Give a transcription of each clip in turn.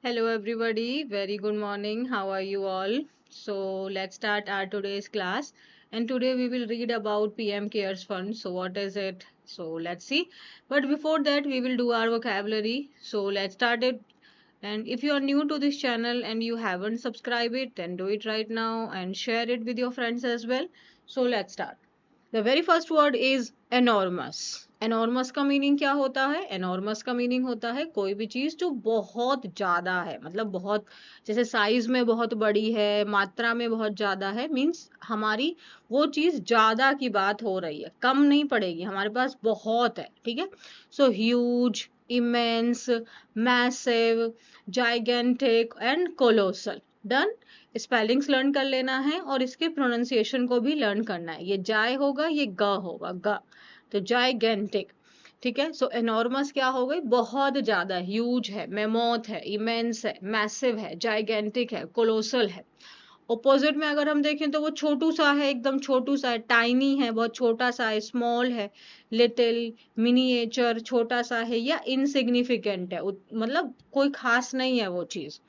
Hello, everybody. Very good morning. How are you all? So, let's start our today's class. And today we will read about PM Cares Fund. So, what is it? So, let's see. But before that, we will do our vocabulary. So, let's start it. And if you are new to this channel and you haven't subscribed it, then do it right now and share it with your friends as well. So, let's start. The very first word is enormous. Enormous का meaning क्या होता है? Enormous का meaning होता है कोई भी चीज जो बहुत ज्यादा है, मतलब बहुत, जैसे साइज में बहुत बड़ी है, मात्रा में बहुत ज्यादा है, मीन्स हमारी वो चीज ज्यादा की बात हो रही है, कम नहीं पड़ेगी, हमारे पास बहुत है। ठीक है, so huge, immense, massive, gigantic and colossal. Done. Spellings learn कर लेना है और इसके प्रोनाउंसिएशन को भी लर्न करना है। ये जाय होगा, ये ग होगा, ग। तो जाइगेंटिक। ठीक है, सो एनॉर्मस क्या हो गई? बहुत ज्यादा, ह्यूज है, मेमोथ है, इमेंस है, मैसिव है, जाइगेंटिक है, कोलोसल है। ऑपोजिट में अगर हम देखें तो वो छोटू सा है, एकदम छोटू सा है, टाइनी है, बहुत छोटा सा है, स्मॉल है, लिटिल, मिनिएचर, छोटा सा है, या इनसिग्निफिकेंट है, मतलब कोई खास नहीं है वो चीज।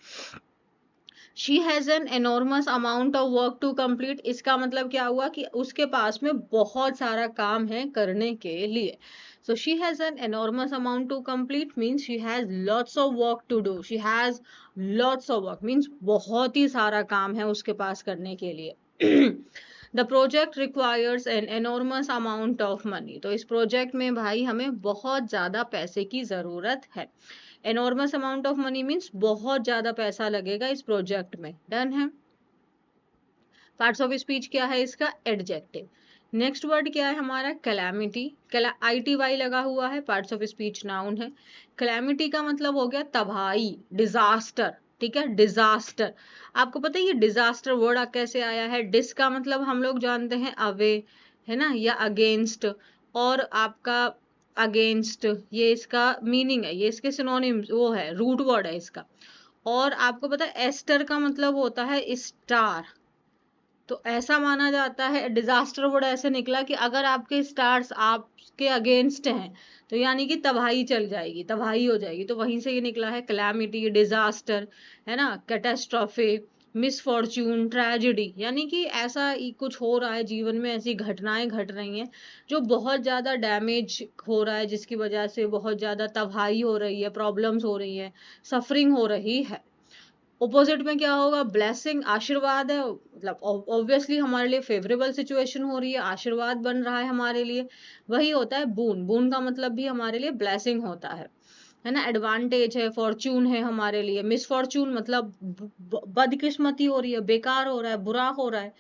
She has an enormous amount of work to complete. इसका मतलब क्या हुआ कि उसके पास में बहुत सारा काम है करने के लिए। So she has an enormous amount to complete means she has lots of work to do. She has lots of work means बहुत ही सारा काम है उसके पास करने के लिए। The project requires N enormous amount of money. तो इस प्रोजेक्ट में भाई हमें बहुत ज्यादा पैसे की जरूरत है। Enormous amount of money means बहुत ज्यादा पैसा लगेगा इस प्रोजेक्ट में। डन है। पार्ट्स ऑफ स्पीच क्या है इसका? एडजेक्टिव। नेक्स्ट वर्ड क्या है हमारा? कैलामिटी। ITY लगा हुआ है, पार्ट्स ऑफ स्पीच नाउन है। कैलामिटी का मतलब हो गया तबाही, डिजास्टर। ठीक है, डिजास्टर। आपको पता है ये डिजास्टर वर्ड कैसे आया है? डिस का मतलब हम लोग जानते हैं अवे, है ना, या अगेंस्ट, और आपका अगेंस्ट, ये इसका मीनिंग है, ये इसके सिनोनिम वो है, रूट वर्ड है इसका। और आपको पता है एस्टर का मतलब होता है स्टार। तो ऐसा माना जाता है, डिजास्टर वर्ड ऐसे निकला कि अगर आपके स्टार्स आपके अगेंस्ट हैं तो यानी कि तबाही चल जाएगी, तबाही हो जाएगी। तो वहीं से ये निकला है कैलामिटी, डिजास्टर, है ना, कैटास्ट्रॉफे, मिसफॉर्च्यून, ट्रेजेडी। यानी कि ऐसा कुछ हो रहा है जीवन में, ऐसी घटनाएं घट रही हैं जो बहुत ज्यादा डैमेज हो रहा है, जिसकी वजह से बहुत ज्यादा तबाही हो रही है, प्रॉब्लम्स हो रही है, सफरिंग हो रही है। ओपोजिट में क्या होगा? ब्लेसिंग, आशीर्वाद है, मतलब ऑब्वियसली हमारे लिए फेवरेबल सिचुएशन हो रही है, आशीर्वाद बन रहा है हमारे लिए। वही होता है बून। बून का मतलब भी हमारे लिए ब्लेसिंग होता है ना। एडवांटेज है, फॉर्च्यून है हमारे लिए। मिसफॉर्च्यून मतलब बदकिस्मती हो रही है, बेकार हो रहा है, बुरा हो रहा है,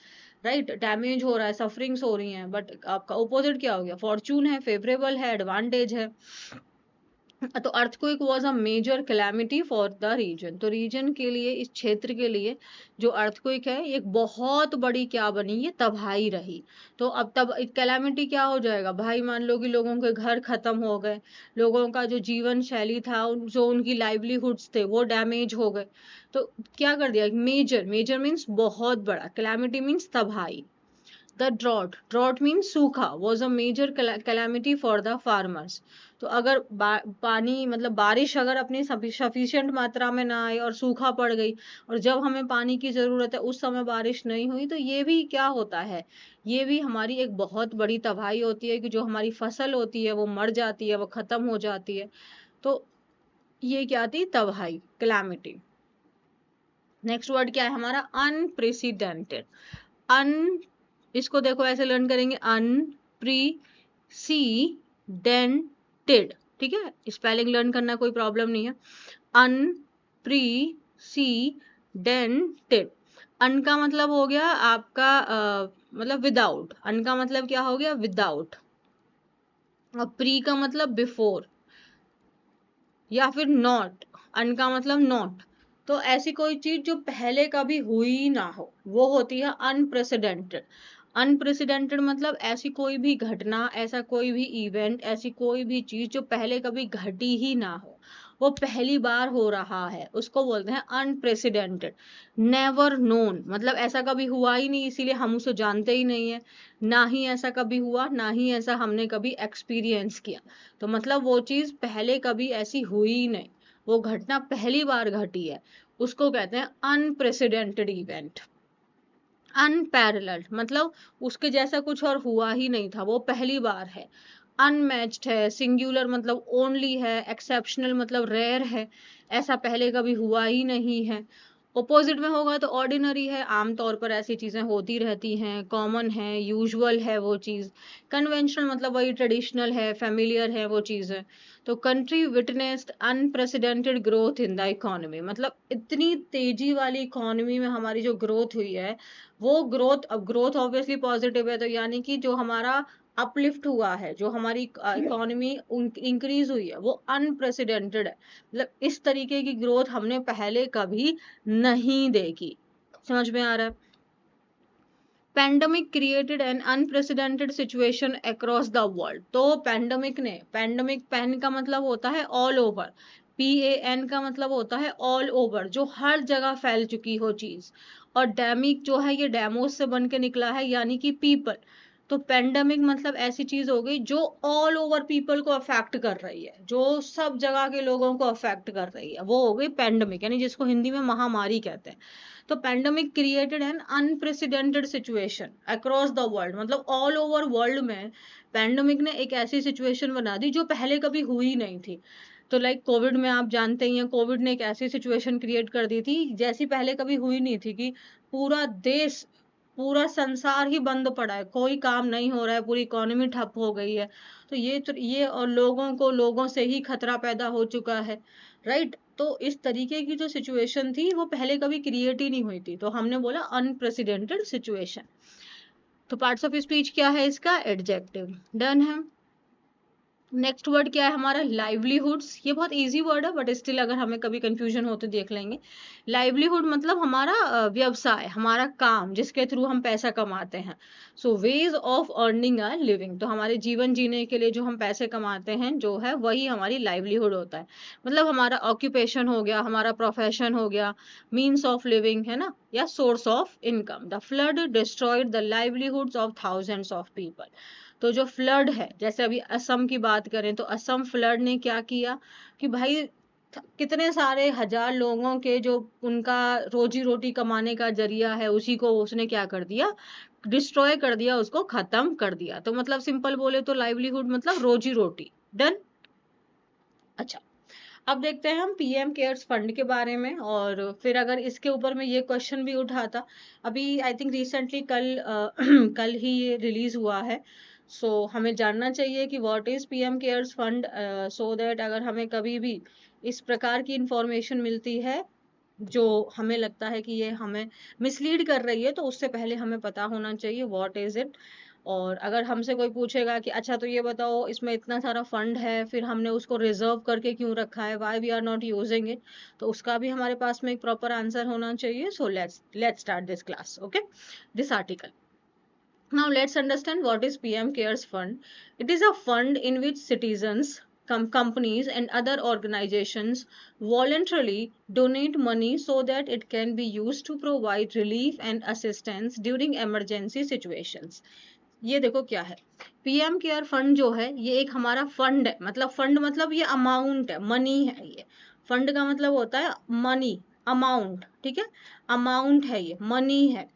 राइट, डैमेज हो रहा है, सफरिंग्स हो रही हैं। बट आपका ओपोजिट क्या हो गया? फॉर्च्यून है, फेवरेबल है, एडवांटेज है। तो earthquake was a major calamity for the region. तो रीजन के लिए, इस क्षेत्र के लिए जो अर्थक्वेक है, एक बहुत बड़ी क्या बनी? ये तबाही रही। तो अब तब कैलामिटी क्या हो जाएगा भाई? मान लो कि लोगों के घर खत्म हो गए, लोगों का जो जीवन शैली था, जो उनकी लाइवलीहुड्स थे, वो डैमेज हो गए। तो क्या कर दिया? मेजर, मेजर मीन्स बहुत बड़ा, कैलामिटी मीन्स तबाही। द ड्रॉट, ड्रॉट मीन्स सूखा, was a major calamity for the farmers. तो अगर पानी, मतलब बारिश अगर अपनी सफिशियंट मात्रा में ना आए और सूखा पड़ गई, और जब हमें पानी की जरूरत है उस समय बारिश नहीं हुई, तो ये भी क्या होता है? ये भी हमारी एक बहुत बड़ी तबाही होती है कि जो हमारी फसल होती है वो मर जाती है, वो खत्म हो जाती है। तो ये क्या थी? तबाही, कैलामिटी। नेक्स्ट वर्ड क्या है हमारा? अनप्रेसिडेंटेड। अन, इसको देखो ऐसे लर्न करेंगे, अनप्रीसीडेंटेड। ठीक है, स्पेलिंग लर्न करना कोई प्रॉब्लम नहीं है। अनप्रीसीडेंटेड। अन का मतलब हो गया आपका मतलब विदाउट। अन का मतलब क्या हो गया? विदाउट। और प्री का मतलब बिफोर, या फिर नॉट। अन का मतलब नॉट। तो ऐसी कोई चीज जो पहले कभी हुई ना हो, वो होती है अनप्रेसिडेंटेड। अनप्रेसिडेंटेड मतलब ऐसी कोई भी घटना, ऐसा कोई भी इवेंट, ऐसी कोई भी चीज जो पहले कभी घटी ही ना हो, वो पहली बार हो रहा है, उसको बोलते हैं अनप्रेसिडेंटेड। नेवर नोन मतलब ऐसा कभी हुआ ही नहीं, इसीलिए हम उसे जानते ही नहीं है। ना ही ऐसा कभी हुआ, ना ही ऐसा हमने कभी एक्सपीरियंस किया। तो मतलब वो चीज पहले कभी ऐसी हुई ही नहीं, वो घटना पहली बार घटी है, उसको कहते हैं अनप्रेसिडेंटेड इवेंट। अनपैरेलल्ड मतलब उसके जैसा कुछ और हुआ ही नहीं था, वो पहली बार है। अनमैच्ड है, सिंगुलर मतलब ओनली है, एक्सेप्शनल मतलब रेयर है, ऐसा पहले कभी हुआ ही नहीं है। ऑपोजिट में होगा तो ऑर्डिनरी है, आमतौर पर ऐसी चीजें होती रहती हैं, कॉमन है, यूजुअल है वो चीज। कन्वेंशनल मतलब वही ट्रेडिशनल है, फेमिलियर है वो चीज है। तो country witnessed unprecedented growth in the economy, मतलब इतनी तेजी वाली इकोनॉमी में हमारी जो ग्रोथ हुई है, वो ग्रोथ, अब ग्रोथ ऑब्वियसली पॉजिटिव है, तो यानी कि जो हमारा अपलिफ्ट हुआ है, जो हमारी इकोनॉमी इंक्रीज हुई है, वो अनप्रेसिडेंटेड है। मतलब इस तरीके की ग्रोथ हमने पहले कभी नहीं देखी। समझ में आ रहा है? Pandemic created an unprecedented situation across the world. तो पैंडमिक ने, पैंडमिक पैन का मतलब होता है ऑल ओवर, PAN का मतलब होता है ऑल ओवर, जो हर जगह फैल चुकी हो चीज। और डेमिक जो है ये डेमोस से बन के निकला है, यानी कि पीपल। तो पेंडेमिक मतलब ऐसी चीज हो गई जो ऑल ओवर पीपल को अफेक्ट कर रही है, जो सब जगह के लोगों को अफेक्ट कर रही है, वो हो गई पेंडेमिक, यानी जिसको हिंदी में महामारी कहते हैं। तो pandemic created an unprecedented situation across the world, मतलब ऑल ओवर वर्ल्ड में पेंडेमिक ने एक ऐसी सिचुएशन बना दी जो पहले कभी हुई नहीं थी। तो लाइक कोविड में आप जानते ही हैं, कोविड ने एक ऐसी सिचुएशन क्रिएट कर दी थी जैसी पहले कभी हुई नहीं थी, कि पूरा देश, पूरा संसार ही बंद पड़ा है, कोई काम नहीं हो रहा है, पूरी इकोनॉमी ठप हो गई है। तो ये और लोगों को लोगों से ही खतरा पैदा हो चुका है, राइट। तो इस तरीके की जो सिचुएशन थी वो पहले कभी क्रिएट ही नहीं हुई थी, तो हमने बोला अनप्रेसिडेंटेड सिचुएशन। तो पार्ट्स ऑफ स्पीच क्या है इसका? एडजेक्टिव। डन है। नेक्स्ट वर्ड क्या है हमारा? लाइवलीहुड्स। ये बहुत इजी वर्ड है, बट स्टिल अगर हमें कभी कंफ्यूजन हो तो देख लेंगे। लाइवलीहुड मतलब हमारा व्यवसाय, हमारा काम, जिसके थ्रू हम पैसा कमाते हैं। So ways of earning a living, तो हमारे जीवन जीने के लिए जो हम पैसे कमाते हैं जो है, वही हमारी लाइवलीहुड होता है। मतलब हमारा ऑक्यूपेशन हो गया, हमारा प्रोफेशन हो गया, मीन्स ऑफ लिविंग है ना, या source of income. The flood destroyed the livelihoods of thousands of people. तो जो फ्लड है, जैसे अभी असम की बात करें तो असम फ्लड ने क्या किया कि भाई कितने सारे हजार लोगों के जो उनका रोजी रोटी कमाने का जरिया है, उसी को उसने क्या कर दिया? डिस्ट्रॉय कर दिया, उसको खत्म कर दिया। तो मतलब सिंपल बोले तो लाइवलीहुड मतलब रोजी रोटी। डन। अच्छा, अब देखते हैं हम पीएम केयर्स फंड के बारे में, और फिर अगर इसके ऊपर में ये क्वेश्चन भी उठा था, अभी आई थिंक रिसेंटली कल कल ही ये रिलीज हुआ है। सो हमें जानना चाहिए कि what is PM cares fund, so that अगर हमें कभी भी इस प्रकार की इंफॉर्मेशन मिलती है जो हमें लगता है कि ये हमें मिसलीड कर रही है, तो उससे पहले हमें पता होना चाहिए व्हाट इज इट। और अगर हमसे कोई पूछेगा कि अच्छा तो ये बताओ, इसमें इतना सारा फंड है, फिर हमने उसको रिजर्व करके क्यों रखा है, why we are not using it, तो उसका भी हमारे पास में एक प्रॉपर आंसर होना चाहिए। So let's start this class, okay, this article. Now let's understand what is PM Cares Fund. It is a fund in which citizens, companies and other organizations voluntarily donate money so that it can be used to provide relief and assistance during emergency situations. ये देखो क्या है, PM care fund जो है ये एक हमारा fund है। मतलब फंड मतलब ये अमाउंट है, मनी है। ये फंड का मतलब होता है मनी, अमाउंट, ठीक है, अमाउंट है, ये मनी है।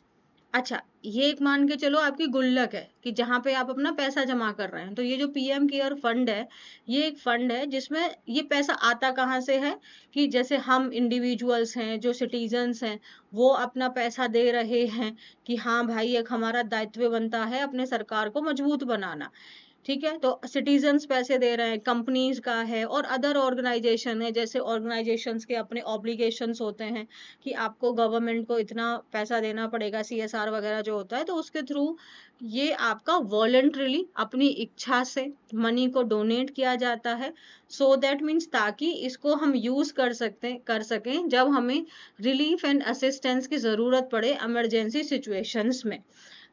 अच्छा, ये एक मान के चलो आपकी गुल्लक है, कि जहां पे आप अपना पैसा जमा कर रहे हैं। तो ये जो पीएम केयर फंड है, ये एक फंड है जिसमें ये पैसा आता कहाँ से है, कि जैसे हम इंडिविजुअल्स हैं, जो सिटीजन्स हैं, वो अपना पैसा दे रहे हैं कि हाँ भाई एक हमारा दायित्व बनता है अपने सरकार को मजबूत बनाना। ठीक है, तो सिटीजन्स पैसे दे रहे हैं, कंपनीज का है, और अदर ऑर्गेनाइजेशन है, जैसे ऑर्गेनाइजेशंस के अपने ऑब्लिगेशंस होते हैं कि आपको गवर्नमेंट को इतना पैसा देना पड़ेगा, CSR वगैरह जो होता है, तो उसके थ्रू ये आपका वॉलंटरीली अपनी इच्छा से मनी को डोनेट किया जाता है। सो दैट मीन्स ताकि इसको हम यूज कर सकें जब हमें रिलीफ एंड असिस्टेंस की जरूरत पड़े इमरजेंसी सिचुएशंस में।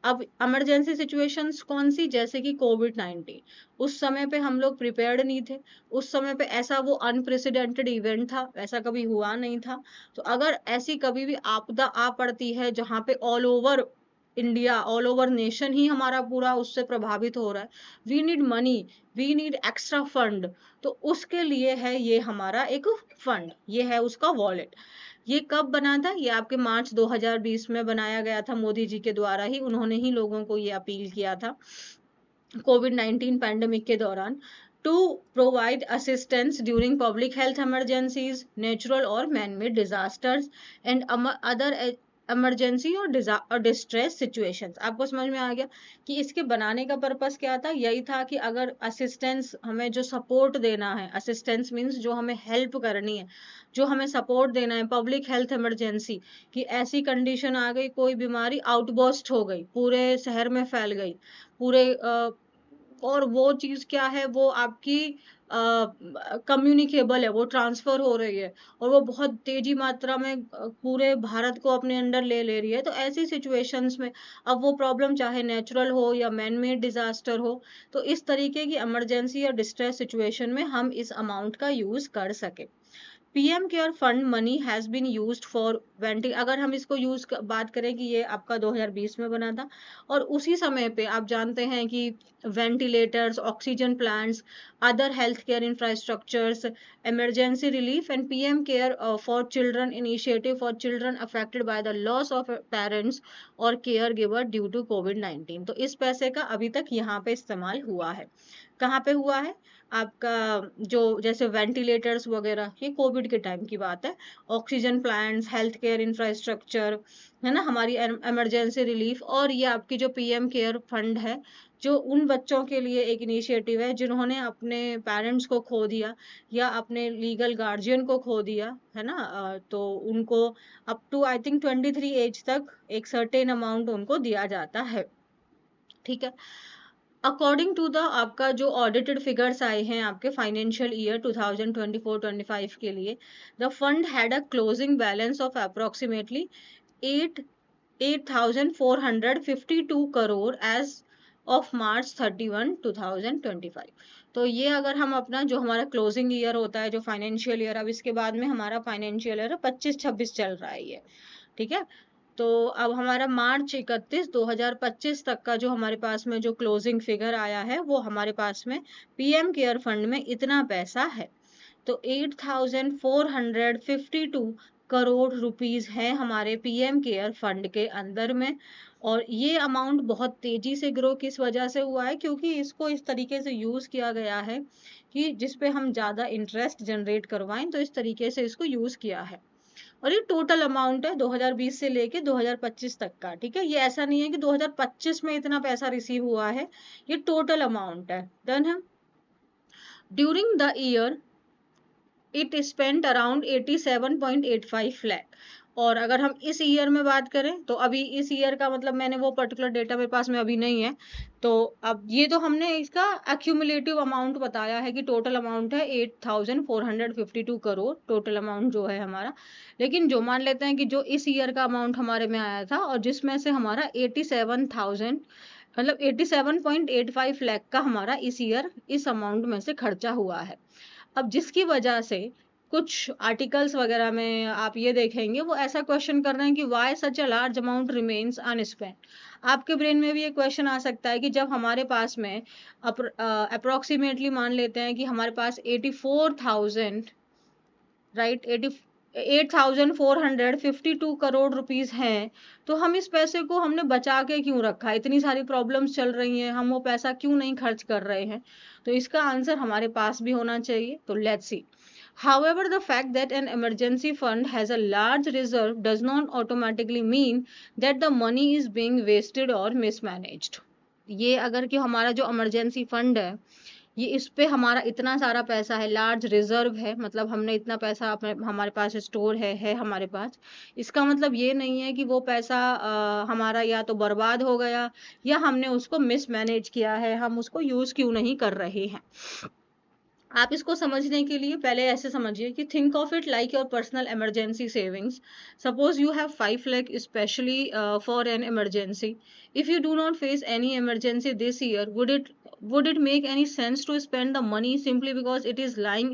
अब इमरजेंसी सिचुएशंस कौन सी? जैसे कि कोविड-19, उस समय पे हम लोग प्रिपेयर्ड नहीं थे, उस समय पे ऐसा वो अनप्रेसिडेंटेड इवेंट था, ऐसा कभी हुआ नहीं था। तो अगर ऐसी कभी भी आपदा आ पड़ती है जहाँ पे all over India, all over nation ही हमारा पूरा उससे प्रभावित हो रहा है। We need money, we need extra fund. तो उसके लिए है ये हमारा एक फंड, ये है उसका वॉलेट। ये कब बना था? ये आपके मार्च 2020 में बनाया गया था, मोदी जी के द्वारा ही, उन्होंने ही लोगों को ये अपील किया था कोविड-19 पैंडेमिक के दौरान, to provide assistance during public health emergencies, natural और man made disasters and other emergency और डिस्ट्रेस सिचुएशंस। आपको समझ में आ गया कि इसके बनाने का पर्पस क्या था? यही था कि अगर असिस्टेंस, हमें जो सपोर्ट देना है, असिस्टेंस मीन्स जो हमें हेल्प करनी है, जो हमें सपोर्ट देना है, पब्लिक हेल्थ इमरजेंसी कि ऐसी कंडीशन आ गई, कोई बीमारी आउटबर्स्ट हो गई, पूरे शहर में फैल गई, पूरे और वो चीज क्या है, वो आपकी कम्युनिकेबल है, वो ट्रांसफर हो रही है और वो बहुत तेजी मात्रा में पूरे भारत को अपने अंडर ले ले रही है। तो ऐसी सिचुएशंस में, अब वो प्रॉब्लम चाहे नेचुरल हो या मैन मेड डिजास्टर हो, तो इस तरीके की इमरजेंसी या डिस्ट्रेस सिचुएशन में हम इस अमाउंट का यूज कर सके। PM care fund money has been used for venting, अगर हम इसको बात करें कि ये आपका 2020 में बना था, और उसी समय पे आप जानते हैं कि ventilators, oxygen plants, other health care infrastructures, emergency relief and PM care for children initiative for children affected by the loss of parents और केयर गिवर ड्यू टू कोविड-19। तो इस पैसे का अभी तक यहाँ पे इस्तेमाल हुआ है। कहाँ पे हुआ है? आपका जो जैसे वेंटिलेटर्स वगैरह, ये कोविड के टाइम की बात है, oxygen plants, health care infrastructure, है ना, हमारी इमरजेंसी रिलीफ, और ये आपकी जो पीएम केयर फंड है, जो उन बच्चों के लिए एक इनिशिएटिव है जिन्होंने अपने पेरेंट्स को खो दिया या अपने लीगल गार्जियन को खो दिया, है ना, तो उनको up to I think 23 age तक एक सर्टेन अमाउंट उनको दिया जाता है। ठीक है। अकॉर्डिंग टू द आपका जो ऑडिटेड फिगर्स आए हैं आपके फाइनेंशियल ईयर 2024-25 के लिए, the fund had a closing balance of approximately 8 8,452 crore as of March 31 2025। तो ये अगर हम अपना जो हमारा क्लोजिंग ईयर होता है, जो फाइनेंशियल ईयर, अब इसके बाद में हमारा फाइनेंशियल ईयर 25-26 चल रहा है ये, ठीक है। तो अब हमारा मार्च 31 2025 तक का जो हमारे पास में जो क्लोजिंग फिगर आया है, वो हमारे पास में पीएम केयर फंड में इतना पैसा है। तो 8,452 करोड़ रुपीस है हमारे पीएम केयर फंड के अंदर में। और ये अमाउंट बहुत तेजी से ग्रो किस वजह से हुआ है? क्योंकि इसको इस तरीके से यूज किया गया है कि जिसपे हम ज्यादा इंटरेस्ट जनरेट करवाएं, तो इस तरीके से इसको यूज किया है। और ये टोटल अमाउंट है 2020 से लेके 2025 तक का, ठीक है। ये ऐसा नहीं है कि 2025 में इतना पैसा रिसीव हुआ है, ये टोटल अमाउंट है। डन है। During the year it spent around 87.85 lakh. और अगर हम इस ईयर में बात करें, तो अभी इस ईयर का मतलब मैंने वो पर्टिकुलर डेटा मेरे पास में अभी नहीं है, तो अब ये तो हमने इसका एक्यूमुलेटिव अमाउंट बताया है कि टोटल अमाउंट है 8,452 करोड़, टोटल अमाउंट जो है हमारा। लेकिन जो मान लेते हैं कि जो इस ईयर का अमाउंट हमारे में आया था, और जिसमें से हमारा 87,000 मतलब 87.85 लाख का हमारा इस ईयर इस अमाउंट में से खर्चा हुआ है। अब जिसकी वजह से कुछ आर्टिकल्स वगैरह में आप ये देखेंगे, वो ऐसा क्वेश्चन कर रहे हैं कि why such a large amount remains unspent. आपके ब्रेन में भी ये क्वेश्चन आ सकता है कि जब हमारे पास में अप्रोक्सीमेटली मान लेते हैं कि हमारे पास 84,000, राइट, 8,452 करोड़ रुपीस हैं, तो हम इस पैसे को हमने बचा के क्यों रखा? इतनी सारी प्रॉब्लम्स चल रही हैं, हम वो पैसा क्यों नहीं खर्च कर रहे हैं? तो इसका आंसर हमारे पास भी होना चाहिए। तो let's see. However, the fact that an emergency fund has a large reserve does not automatically mean that the money is being wasted or mismanaged. ये अगर कि हमारा जो इमरजेंसी फंड है, ये इस पे हमारा इतना सारा पैसा है, लार्ज रिजर्व है, मतलब हमने इतना पैसा अपने हमारे पास स्टोर है हमारे पास, इसका मतलब ये नहीं है कि वो पैसा हमारा या तो बर्बाद हो गया या हमने उसको मिसमैनेज किया है, हम उसको यूज क्यों नहीं कर रहे हैं। आप इसको समझने के लिए पहले ऐसे समझिए कि think of it like your personal emergency savings. Suppose you have 5 lakh specially for an emergency. If you do not face any emergency this year, would it make any sense to spend the money simply because it is lying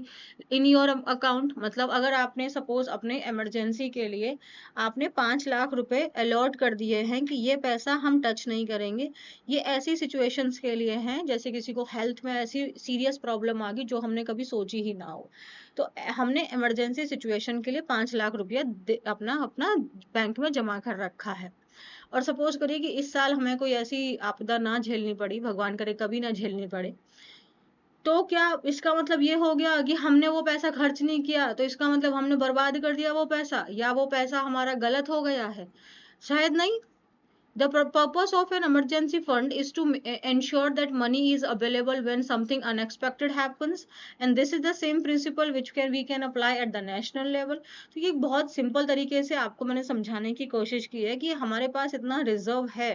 in your account? मतलब अगर आपने suppose अपने emergency के लिए आपने 5 लाख रुपए allot कर दिए हैं कि ये पैसा हम टच नहीं करेंगे, ये ऐसी सिचुएशंस के लिए हैं जैसे किसी को हेल्थ में ऐसी सीरियस प्रॉब्लम आ गई जो हमने कभी सोची ही ना हो, तो हमने इमरजेंसी सिचुएशन के लिए 5 लाख रुपया अपना अपना बैंक में जमा कर रखा है. और सपोज करिए कि इस साल हमें कोई ऐसी आपदा ना झेलनी पड़ी, भगवान करे कभी ना झेलनी पड़े, तो क्या इसका मतलब ये हो गया कि हमने वो पैसा खर्च नहीं किया, तो इसका मतलब हमने बर्बाद कर दिया वो पैसा, या वो पैसा हमारा गलत हो गया है? शायद नहीं. The purpose of an emergency fund is to ensure that money is available when something unexpected happens, and this is the same principle which we can apply at the national level. तो ये बहुत simple तरीके से आपको मैंने समझाने की कोशिश की है कि हमारे पास इतना रिजर्व है.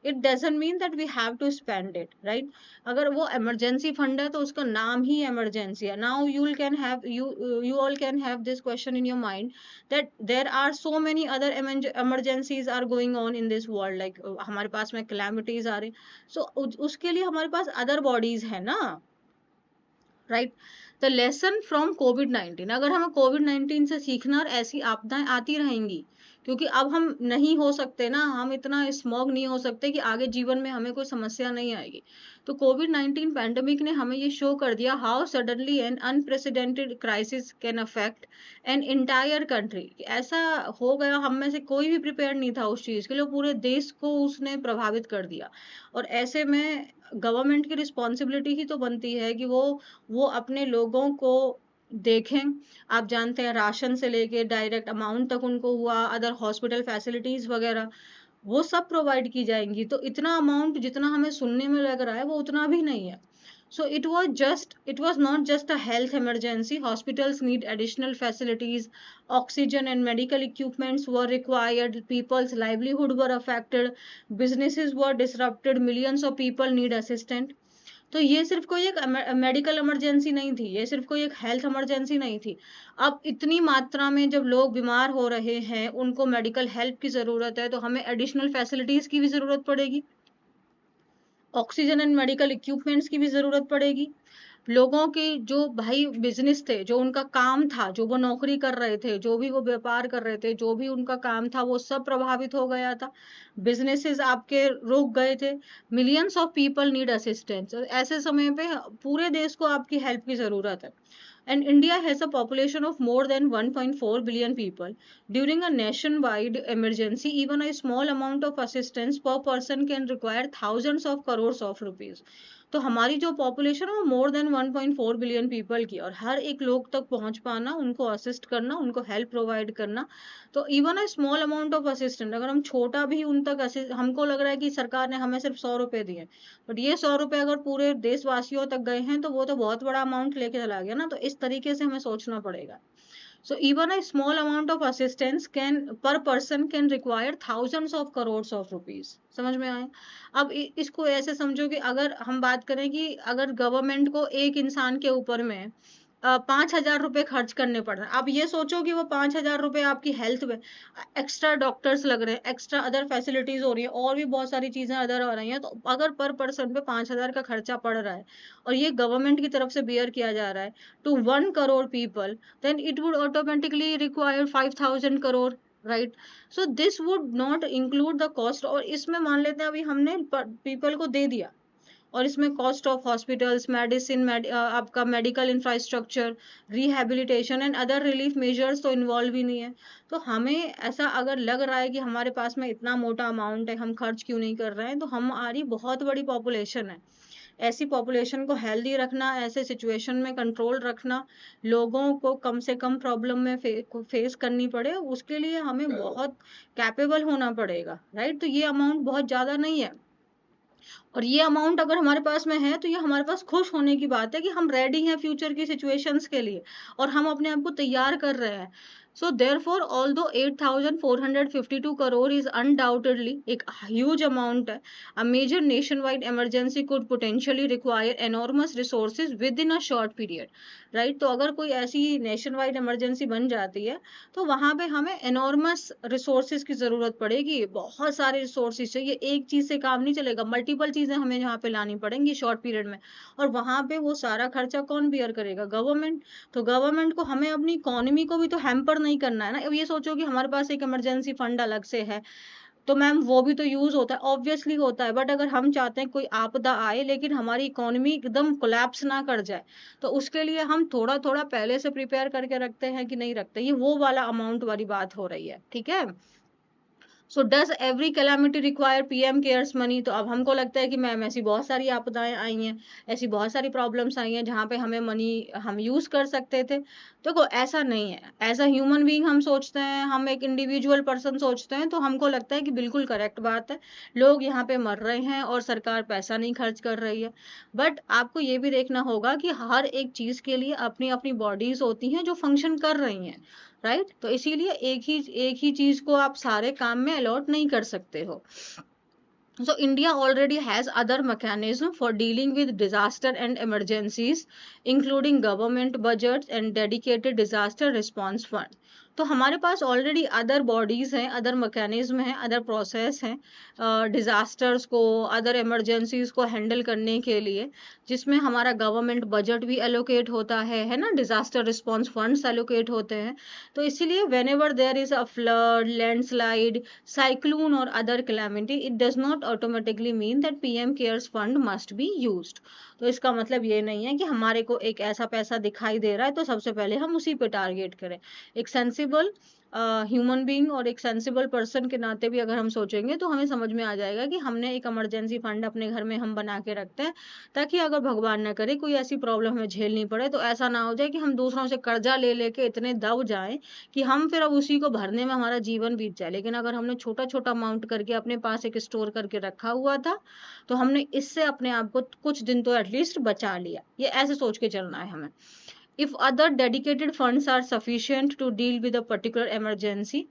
It doesn't mean that we have to spend it, right? अगर वो emergency fund है तो उसका नाम ही emergency है. Now you all can have this question in your mind that there are so many other emergencies are going on in this world, like हमारे पास में calamities आ रही, so उसके लिए हमारे पास other bodies है ना, राइट? द लेसन फ्रॉम कोविड-19, अगर हमें कोविड-19 से सीखना, और ऐसी आपदाएं आती रहेंगी, क्योंकि अब हम नहीं हो सकते ना, हम इतना स्मॉग नहीं हो सकते कि आगे जीवन में हमें कोई समस्या नहीं आएगी. तो कोविड-19 पैंडेमिक ने हमें ये शो कर दिया how suddenly an unprecedented crisis can affect an entire country. ऐसा हो गया, हम में से कोई भी प्रिपेयर नहीं था उस चीज के लिए, पूरे देश को उसने प्रभावित कर दिया. और ऐसे में गवर्नमेंट की रिस्पॉन्सिबिलिटी ही तो बनती है कि वो अपने लोगों को देखें. आप जानते हैं राशन से लेके डायरेक्ट अमाउंट तक उनको हुआ, अदर हॉस्पिटल फैसिलिटीज वगैरह वो सब प्रोवाइड की जाएंगी. तो इतना अमाउंट जितना हमें सुनने में लग रहा है वो उतना भी नहीं है. So it was not just a health emergency. Hospitals need additional facilities, oxygen and medical equipments were required, people's livelihood were affected, businesses were disrupted, millions of people need assistance. तो ये सिर्फ कोई एक मेडिकल इमरजेंसी नहीं थी, ये सिर्फ कोई एक हेल्थ इमरजेंसी नहीं थी. अब इतनी मात्रा में जब लोग बीमार हो रहे हैं, उनको मेडिकल हेल्प की जरूरत है, तो हमें एडिशनल फैसिलिटीज की भी जरूरत पड़ेगी, ऑक्सीजन एंड मेडिकल इक्विपमेंट्स की भी जरूरत पड़ेगी. लोगों के जो भाई बिजनेस थे, जो उनका काम था, जो वो नौकरी कर रहे थे, जो भी वो व्यापार कर रहे थे, जो भी उनका काम था, वो सब प्रभावित हो गया था. बिजनेसेस आपके रुक गए थे. Millions of people need assistance. ऐसे समय पे पूरे देश को आपकी हेल्प की जरूरत है. And India has a population of more than 1.4 billion people. During a nationwide emergency, even a small amount of assistance per person can require thousands of crores of rupees. तो हमारी जो पॉपुलेशन है वो more than 1.4 billion people की, और हर एक लोग तक पहुंच पाना, उनको असिस्ट करना, उनको हेल्प प्रोवाइड करना. तो even a small amount of assistant, अगर हम छोटा भी उन तक हमको लग रहा है कि सरकार ने हमें सिर्फ 100 रुपए दिए, बट ये 100 रुपए अगर पूरे देशवासियों तक गए हैं तो वो तो बहुत बड़ा अमाउंट लेके चला गया ना. तो इस तरीके से हमें सोचना पड़ेगा. So even a small amount of assistance can per person can require thousands of crores of rupees. समझ में आए? अब इसको ऐसे समझो कि अगर हम बात करें कि अगर गवर्नमेंट को एक इंसान के ऊपर में 5,000 रुपए खर्च करने पड़ रहे हैं, अब ये सोचो कि वो 5,000 रुपए आपकी हेल्थ में, एक्स्ट्रा डॉक्टर्स लग रहे हैं, एक्स्ट्रा अदर फैसिलिटीज हो रही है, और भी बहुत सारी चीजें अदर हो रही हैं, तो अगर पर पर्सन पे 5,000 का खर्चा पड़ रहा है और ये गवर्नमेंट की तरफ से बियर किया जा रहा है to 1 crore people, then it would automatically require 5,000 crore, right? So this would not include the cost. और इसमें मान लेते हैं अभी हमने पीपल को दे दिया, और इसमें कॉस्ट ऑफ हॉस्पिटल्स, मेडिसिन, आपका medical infrastructure, rehabilitation and other relief measures तो इन्वॉल्व ही नहीं है. तो हमें ऐसा अगर लग रहा है कि हमारे पास में इतना मोटा अमाउंट है, हम खर्च क्यों नहीं कर रहे हैं, तो हमारी बहुत बड़ी पॉपुलेशन है. ऐसी पॉपुलेशन को हेल्दी रखना, ऐसे सिचुएशन में कंट्रोल रखना, लोगों को कम से कम प्रॉब्लम में फेस करनी पड़े, उसके लिए हमें बहुत कैपेबल होना पड़ेगा, राइट? तो ये अमाउंट बहुत ज्यादा नहीं है, और ये अमाउंट अगर हमारे पास में है तो ये हमारे पास खुश होने की बात है कि हम रेडी हैं फ्यूचर की सिचुएशंस के लिए, और हम अपने आप को तैयार कर रहे हैं. So therefore, although 8,452 crore is undoubtedly a huge amount, a major nationwide emergency could potentially require enormous resources within a short period, right? तो अगर कोई ऐसी nationwide emergency बन जाती है, तो वहां पे हमें enormous resources की जरूरत पड़ेगी, बहुत सारे resources चाहिए, एक चीज से काम नहीं चलेगा, मल्टीपल चीजें हमें यहाँ पे लानी पड़ेंगी शॉर्ट पीरियड में, और वहां पे वो सारा खर्चा कौन बियर करेगा? गवर्नमेंट। तो गवर्नमेंट को हमें अपनी इकोनॉमी को भी तो हैम्पर नहीं करना है ना। अब ये सोचो कि हमारे पास एक इमरजेंसी फंड अलग से है, तो मैम वो भी तो यूज होता है, ऑब्वियसली होता है, बट अगर हम चाहते हैं कोई आपदा आए लेकिन हमारी इकोनॉमी एकदम कोलैप्स ना कर जाए, तो उसके लिए हम थोड़ा थोड़ा पहले से प्रिपेयर करके रखते हैं कि नहीं रखते, ये वो वाला अमाउंट वाली बात हो रही है, ठीक है। So does every calamity require PM cares money? तो अब हमको लगता है कि मैम ऐसी बहुत सारी आपदाएं आई हैं, ऐसी बहुत सारी प्रॉब्लम्स आई हैं जहाँ पे हमें मनी हम यूज कर सकते थे। देखो ऐसा नहीं है, एज अ ह्यूमन बीइंग हम सोचते हैं, हम एक इंडिविजुअल पर्सन सोचते हैं, तो हमको लगता है कि बिल्कुल करेक्ट बात है, लोग यहाँ पे मर रहे हैं और सरकार पैसा नहीं खर्च कर रही है। बट आपको ये भी देखना होगा कि हर एक चीज के लिए अपनी अपनी बॉडीज होती हैं जो फंक्शन कर रही हैं, राइट। तो इसीलिए एक ही चीज को आप सारे काम में अलॉट नहीं कर सकते हो। So India already has other mechanism for dealing with disaster and emergencies, including government budgets and dedicated disaster response fund. तो हमारे पास ऑलरेडी अदर बॉडीज हैं, अदर मैकेनिज्म हैं, अदर प्रोसेस हैं डिजास्टर्स को, अदर इमरजेंसीज को हैंडल करने के लिए, जिसमें हमारा गवर्नमेंट बजट भी एलोकेट होता है ना, डिजास्टर रिस्पॉन्स फंड्स एलोकेट होते हैं। तो इसीलिए whenever there is a flood, landslide, cyclone और other calamity, it does not automatically mean that PM cares fund must be used. तो इसका मतलब ये नहीं है कि हमारे को एक ऐसा पैसा दिखाई दे रहा है तो सबसे पहले हम उसी पे टारगेट करें। एक सेंसिबल ह्यूमन बीइंग और एक सेंसिबल पर्सन के नाते भी अगर हम सोचेंगे तो हमें समझ में आ जाएगा कि हमने एक इमरजेंसी फंड अपने घर में हम बना के रखते हैं, ताकि अगर भगवान ना करे कोई ऐसी प्रॉब्लम हमें झेलनी पड़े तो ऐसा ना हो जाए कि हम दूसरों से कर्जा ले लेके इतने दब जाएं कि हम फिर अब उसी को भरने में हमारा जीवन बीत जाए। लेकिन अगर हमने छोटा छोटा अमाउंट करके अपने पास एक स्टोर करके रखा हुआ था, तो हमने इससे अपने आप को कुछ दिन तो एटलीस्ट बचा लिया। ये ऐसे सोच के चलना है हमें। If other dedicated funds are sufficient to deal with a particular emergency,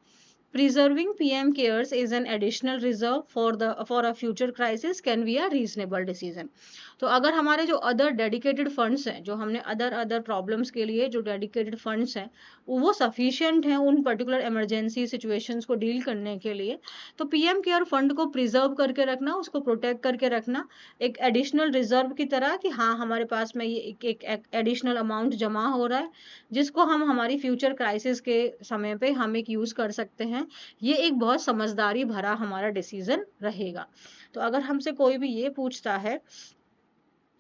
preserving PM cares is an additional reserve for a future crisis can be a reasonable decision. तो अगर हमारे जो अदर डेडिकेटेड फंड्स हैं, जो हमने other other problems के लिए जो डेडिकेटेड फंड्स हैं, वो सफिशिएंट हैं उन पर्टिकुलर इमरजेंसी सिचुएशंस को डील करने के लिए, तो पीएम केयर फंड को प्रिजर्व करके रखना, उसको प्रोटेक्ट करके रखना एक एडिशनल रिजर्व की तरह, कि हाँ हमारे पास में ये एक एडिशनल अमाउंट जमा हो रहा है जिसको हम हमारी फ्यूचर क्राइसिस के समय पे हम एक यूज कर सकते हैं। ये एक बहुत समझदारी भरा हमारा डिसीजन रहेगा। तो अगर हमसे कोई भी ये पूछता है,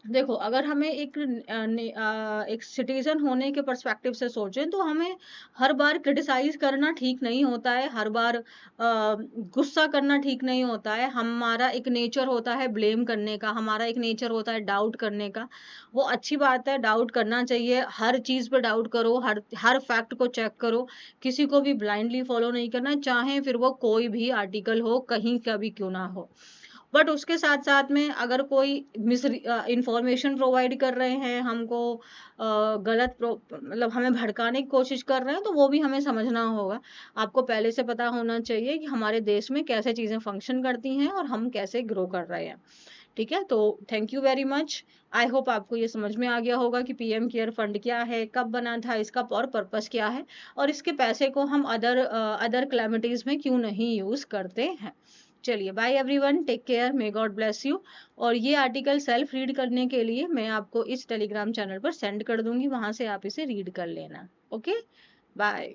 देखो अगर हमें एक सिटीजन होने के पर्सपेक्टिव से सोचें तो हमें हर बार क्रिटिसाइज करना ठीक नहीं होता है, हर बार गुस्सा करना ठीक नहीं होता है। हमारा एक नेचर होता है ब्लेम करने का, हमारा एक नेचर होता है डाउट करने का। वो अच्छी बात है, डाउट करना चाहिए, हर चीज पे डाउट करो, हर फैक्ट को चेक करो, किसी को भी ब्लाइंडली फॉलो नहीं करना, चाहे फिर वो कोई भी आर्टिकल हो, कहीं का भी क्यों ना हो। बट उसके साथ साथ में अगर कोई मिस इंफॉर्मेशन प्रोवाइड कर रहे हैं हमको, मतलब हमें भड़काने की कोशिश कर रहे हैं, तो वो भी हमें समझना होगा। आपको पहले से पता होना चाहिए कि हमारे देश में कैसे चीजें फंक्शन करती हैं और हम कैसे ग्रो कर रहे हैं, ठीक है। तो thank you very much. I hope आपको ये समझ में आ गया होगा कि पीएम केयर फंड क्या है, कब बना था, इसका और पर्पस क्या है, और इसके पैसे को हम अदर क्लैमिटीज में क्यों नहीं यूज करते हैं। चलिए bye everyone, take care, may God bless you. और ये आर्टिकल सेल्फ रीड करने के लिए मैं आपको इस टेलीग्राम चैनल पर सेंड कर दूंगी, वहां से आप इसे रीड कर लेना। Okay, bye.